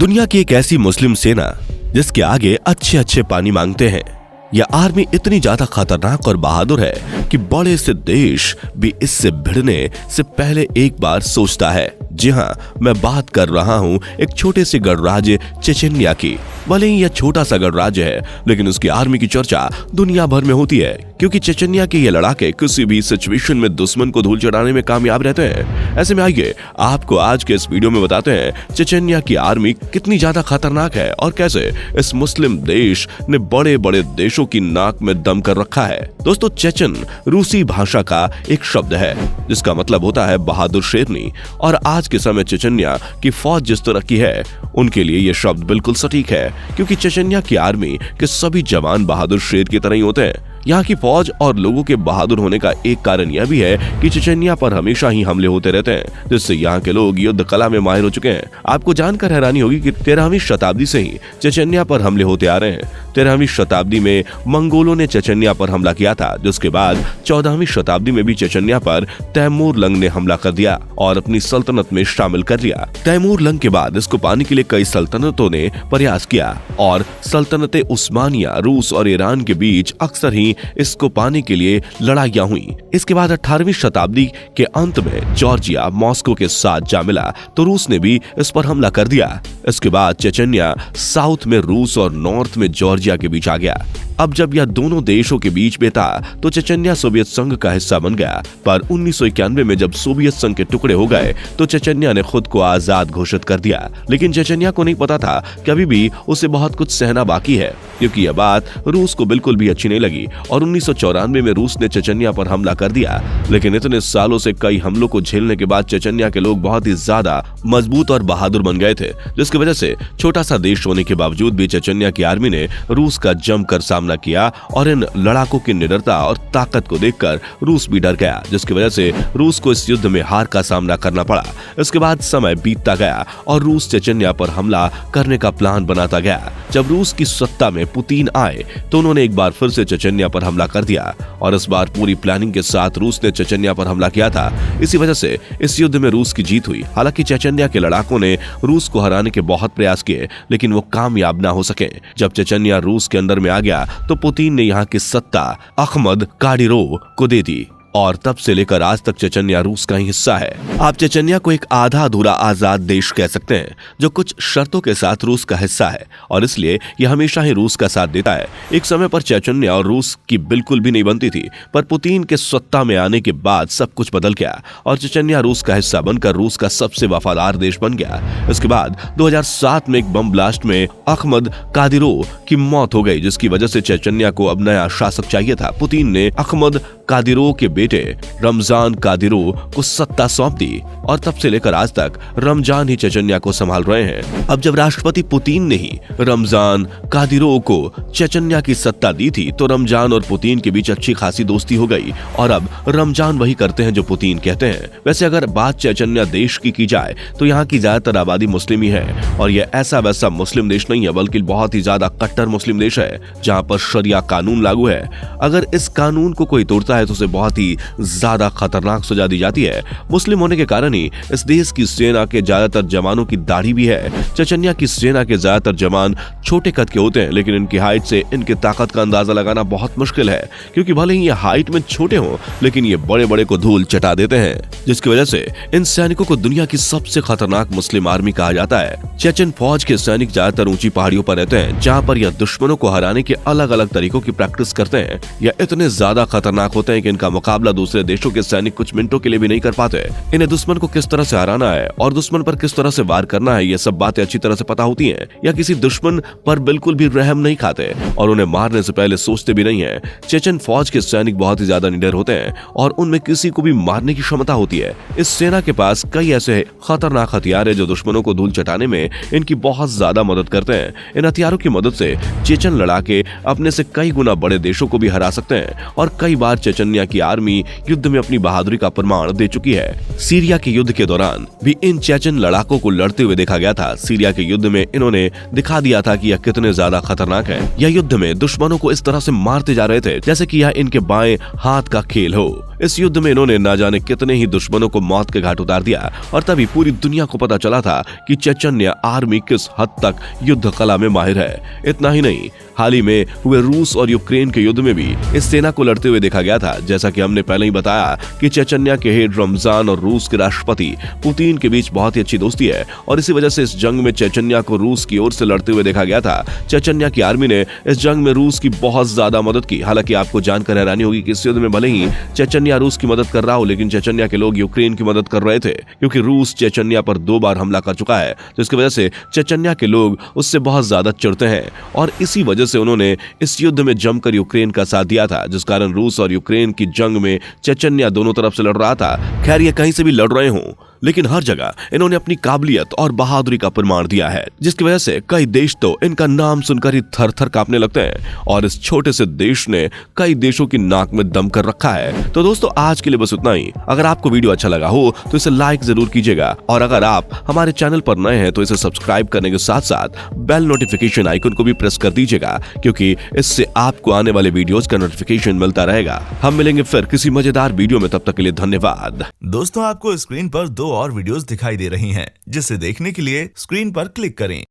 दुनिया की एक ऐसी मुस्लिम सेना जिसके आगे अच्छे अच्छे पानी मांगते हैं। यह आर्मी इतनी ज्यादा खतरनाक और बहादुर है कि बड़े से देश भी इससे भिड़ने से पहले एक बार सोचता है। जी हाँ, मैं बात कर रहा हूँ एक छोटे से गणराज्य चेचन्या की। भले ही यह छोटा सा गणराज्य है, लेकिन उसकी आर्मी की चर्चा दुनिया भर में होती है, क्योंकि चेचन्या के ये लड़ाके किसी भी सिचुएशन में दुश्मन को धूल चढ़ाने में कामयाब रहते हैं। ऐसे में आइए आपको आज के इस वीडियो में बताते हैं चेचन्या की आर्मी कितनी ज्यादा खतरनाक है और कैसे इस मुस्लिम देश ने बड़े बड़े देशों की नाक में दम कर रखा है। दोस्तों, चेचन रूसी भाषा का एक शब्द है जिसका मतलब होता है बहादुर शेरनी, और आज के समय चेचन्या की फौज जिस तरह की है उनके लिए यह शब्द बिल्कुल सटीक है, क्योंकि चेचन्या की आर्मी के सभी जवान बहादुर शेर की तरह ही होते हैं। यहाँ की फौज और लोगों के बहादुर होने का एक कारण यह भी है कि चेचन्या पर हमेशा ही हमले होते रहते हैं, जिससे यहाँ के लोग युद्ध कला में माहिर हो चुके हैं। आपको जानकर हैरानी होगी कि 13वीं शताब्दी से ही चेचन्या पर हमले होते आ रहे हैं। 13वीं शताब्दी में मंगोलों ने चेचन्या पर हमला किया था, जिसके बाद 14वीं शताब्दी में भी चेचन्या पर तैमूर लंग ने हमला कर दिया और अपनी सल्तनत में शामिल कर लिया। तैमूर लंग के बाद इसको पाने के लिए कई सल्तनतों ने प्रयास किया और सल्तनत उस्मानिया, रूस और ईरान के बीच अक्सर ही इसको पाने के लिए लड़ाइयां हुई। इसके बाद 18वीं शताब्दी के अंत में जॉर्जिया मॉस्को के साथ जा मिला तो रूस ने भी इस पर हमला कर दिया। इसके बाद चेचन्या साउथ में रूस और नॉर्थ में जॉर्जिया के बीच आ गया। अब जब यह दोनों देशों के बीच में था तो चेचन्या सोवियत संघ का हिस्सा बन गया, पर 1991 में जब सोवियत संघ के टुकड़े हो गए तो चेचन्या ने खुद को आजाद घोषित कर दिया। लेकिन चेचन्या को नहीं पता था कि अभी भी उसे बहुत कुछ सहना बाकी है, क्योंकि यह बात रूस को बिल्कुल भी अच्छी नहीं लगी और 1994 में रूस ने चेचन्या पर हमला कर दिया। लेकिन इतने सालों से कई हमलों को झेलने के बाद चेचन्या के लोग बहुत ही ज्यादा मजबूत और बहादुर बन गए थे, जिसकी वजह से छोटा सा देश होने के बावजूद भी चेचन्या की आर्मी ने रूस का जमकर सामना किया और इन लड़ाकों की निडरता और ताकत को देखकर रूस भी डर गया, जिसकी वजह से रूस को इस युद्ध में हार का सामना करना पड़ा। इसके बाद समय बीतता गया और रूस चेचन्या पर हमला करने का प्लान बनाता गया। जब रूस की सत्ता में पुतिन आए तो उन्होंने एक बार फिर से चेचन्या पर हमला कर दिया और इस बार पूरी प्लानिंग के साथ रूस ने चेचन्या पर हमला किया था। इसी वजह से इस युद्ध में रूस की जीत हुई। हालांकि चेचन्या के लड़ाकों ने रूस को हराने के बहुत प्रयास किए, लेकिन वो कामयाब ना हो सके। जब चेचन्या रूस के अंदर में आ गया तो पुतिन ने यहाँ की सत्ता अहमद काडिरोव को दे दी और तब से लेकर आज तक चेचन्या रूस का ही हिस्सा है। आप चेचन्या को एक आधा अधूरा आजाद देश कह सकते हैं, जो कुछ शर्तों के साथ रूस का हिस्सा है और इसलिए यह हमेशा ही रूस का साथ देता है। एक समय पर चेचन्या और रूस की बिल्कुल भी नहीं बनती थी, पर पुतिन के सत्ता में आने के बाद सब कुछ बदल गया और चेचन्या रूस का हिस्सा बनकर रूस का सबसे वफादार देश बन गया। इसके बाद 2007 में एक बम ब्लास्ट में अहमद कादिरोव की मौत हो गई, जिसकी वजह से चेचन्या को अब नया शासक चाहिए था। पुतिन ने अहमद कादिरोव के बेटे रमजान कादिरोव को सत्ता सौंप दी और तब से लेकर आज तक रमजान ही चेचन्या को संभाल रहे हैं। अब जब राष्ट्रपति पुतिन ने ही रमजान कादिरोव को चेचन्या की सत्ता दी थी तो रमजान और पुतिन के बीच अच्छी खासी दोस्ती हो गई और अब रमजान वही करते हैं जो पुतिन कहते हैं। वैसे अगर बात चेचन्या देश की जाए तो यहाँ की ज्यादातर आबादी मुस्लिम ही है और यह ऐसा वैसा मुस्लिम देश नहीं है, बल्कि बहुत ही ज्यादा कट्टर मुस्लिम देश है जहाँ पर शरिया कानून लागू है। अगर इस कानून को कोई तोड़ता है तो उसे बहुत ही ज्यादा खतरनाक सजा दी जाती है। मुस्लिम होने के कारण ही इस देश की सेना के ज्यादातर जवानों की दाढ़ी भी है। चेचन्या की सेना के ज्यादातर जवान छोटे कद के होते हैं, लेकिन इनकी हाइट से इनके ताकत का अंदाजा लगाना बहुत मुश्किल है, क्योंकि भले ही ये हाइट में छोटे हों लेकिन ये बड़े बड़े को धूल चटा देते हैं, जिसकी वजह से इन सैनिकों को दुनिया की सबसे खतरनाक मुस्लिम आर्मी कहा जाता है। चेचन फौज के सैनिक ज्यादातर ऊंची पहाड़ियों पर रहते हैं, जहाँ पर यह दुश्मनों को हराने के अलग अलग तरीकों की प्रैक्टिस करते हैं। यह इतने ज्यादा खतरनाक होते हैं कि इनका मुकाबला दूसरे देशों के सैनिक कुछ मिनटों के लिए भी नहीं कर पाते। इन्हें दुश्मन को किस तरह से हराना है और दुश्मन पर किस तरह से वार करना है, ये सब बातें अच्छी तरह से पता होती हैं। या किसी दुश्मन पर बिल्कुल भी रहम नहीं खाते और उन्हें मारने से पहले सोचते भी नहीं है। चेचन फौज के सैनिक बहुत ही ज्यादा निडर होते हैं और उनमें किसी को भी मारने की क्षमता होती है। इस सेना के पास कई ऐसे खतरनाक हथियार है जो दुश्मनों को धूल चटाने में इनकी बहुत ज्यादा मदद करते हैं। इन हथियारों की मदद से चेचन लड़ाके अपने से कई गुना बड़े देशों को भी हरा सकते हैं और कई बार चेचन्या की आर्मी युद्ध में अपनी बहादुरी का प्रमाण दे चुकी है। सीरिया के युद्ध के दौरान भी इन चेचन लड़ाकों को लड़ते हुए देखा गया था। सीरिया के युद्ध में इन्होंने दिखा दिया था कि यह कितने ज्यादा खतरनाक है। यह युद्ध में दुश्मनों को इस तरह से मारते जा रहे थे जैसे कि यह इनके बाएं हाथ का खेल हो। इस युद्ध में इन्होंने ना जाने कितने ही दुश्मनों को मौत के घाट उतार दिया और तभी पूरी दुनिया को पता चला था कि चेचन्या आर्मी किस हद तक युद्ध कला में माहिर है। इतना ही नहीं, हाल ही में हुए रूस और यूक्रेन के युद्ध में भी इस सेना को लड़ते हुए देखा गया था। जैसा कि हमने पहले ही बताया कि चेचन्या के हेड रमजान और रूस के राष्ट्रपति पुतिन के बीच बहुत ही अच्छी दोस्ती है और इसी वजह से इस जंग में चेचन्या को रूस की ओर से लड़ते हुए देखा गया था। चेचन्या की आर्मी ने इस जंग में रूस की बहुत ज्यादा मदद की। हालांकि आपको जानकर हैरानी होगी कि इस युद्ध में भले ही चेचन्या रूस की मदद कर रहा हो, लेकिन चेचन्या के लोग यूक्रेन की मदद कर रहे थे, क्योंकि रूस चेचन्या पर 2 बार हमला कर चुका है। तो इसकी वजह से चेचन्या के लोग उससे बहुत ज्यादा चिढ़ते हैं और इसी वजह से उन्होंने इस युद्ध में जमकर यूक्रेन का साथ दिया था, जिस कारण रूस और यूक्रेन की जंग में चेचन्या दोनों तरफ से लड़ रहा था। खैर, ये कहीं से भी लड़ रहे हों, लेकिन हर जगह इन्होंने अपनी काबिलियत और बहादुरी का प्रमाण दिया है, जिसकी वजह से कई देश तो इनका नाम सुनकर ही थर-थर कांपने लगते हैं और इस छोटे से देश ने कई देशों की नाक में दम कर रखा है। तो दोस्तों, आज के लिए बस उतना ही। अगर आपको वीडियो अच्छा लगा हो तो इसे लाइक जरूर कीजिएगा और अगर आप हमारे चैनल पर नए हैं तो इसे सब्सक्राइब करने के साथ साथ बेल नोटिफिकेशन आइकन को भी प्रेस कर दीजिएगा, क्योंकि इससे आपको आने वाले वीडियोस का नोटिफिकेशन मिलता रहेगा। हम मिलेंगे फिर किसी मजेदार वीडियो में, तब तक के लिए धन्यवाद। दोस्तों, आपको स्क्रीन पर 2 और वीडियोस दिखाई दे रही हैं, जिसे देखने के लिए स्क्रीन पर क्लिक करें।